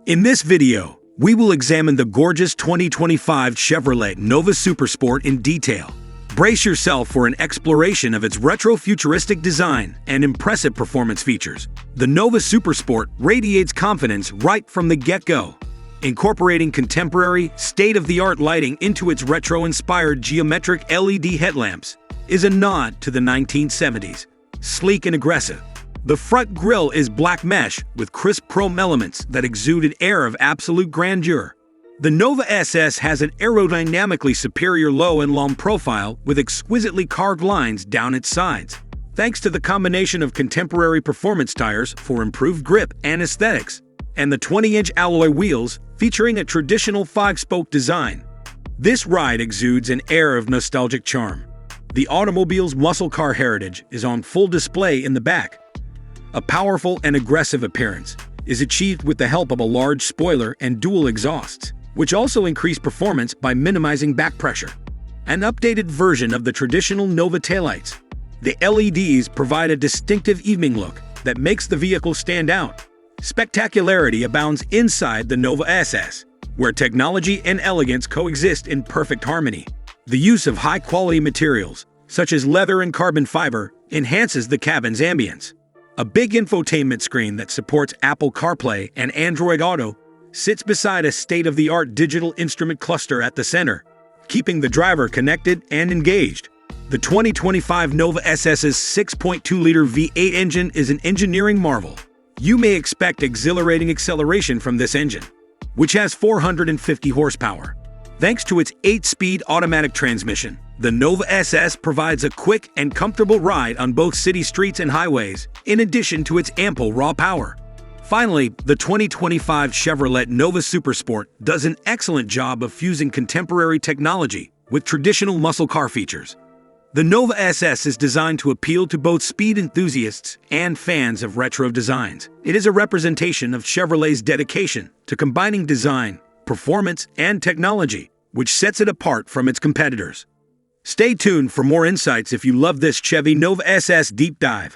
In this video, we will examine the gorgeous 2025 Chevrolet Nova Supersport in detail. Brace yourself for an exploration of its retro-futuristic design and impressive performance features. The Nova Supersport radiates confidence right from the get-go. Incorporating contemporary, state-of-the-art lighting into its retro-inspired geometric LED headlamps is a nod to the 1970s. Sleek and aggressive, the front grille is black mesh with crisp chrome elements that exude an air of absolute grandeur. The Nova SS has an aerodynamically superior low and long profile with exquisitely carved lines down its sides, thanks to the combination of contemporary performance tires for improved grip and aesthetics, and the 20-inch alloy wheels featuring a traditional 5-spoke design. This ride exudes an air of nostalgic charm. The automobile's muscle car heritage is on full display in the back. A powerful and aggressive appearance is achieved with the help of a large spoiler and dual exhausts, which also increase performance by minimizing back pressure. An updated version of the traditional Nova taillights. The LEDs provide a distinctive evening look that makes the vehicle stand out. Spectacularity abounds inside the Nova SS, where technology and elegance coexist in perfect harmony. The use of high-quality materials, such as leather and carbon fiber, enhances the cabin's ambience. A big infotainment screen that supports Apple CarPlay and Android Auto sits beside a state-of-the-art digital instrument cluster at the center, keeping the driver connected and engaged. The 2025 Nova SS's 6.2-liter V8 engine is an engineering marvel. You may expect exhilarating acceleration from this engine, which has 450 horsepower. Thanks to its 8-speed automatic transmission, the Nova SS provides a quick and comfortable ride on both city streets and highways, in addition to its ample raw power. Finally, the 2025 Chevrolet Nova Supersport does an excellent job of fusing contemporary technology with traditional muscle car features. The Nova SS is designed to appeal to both speed enthusiasts and fans of retro designs. It is a representation of Chevrolet's dedication to combining design, performance, and technology, which sets it apart from its competitors. Stay tuned for more insights if you love this Chevy Nova SS deep dive.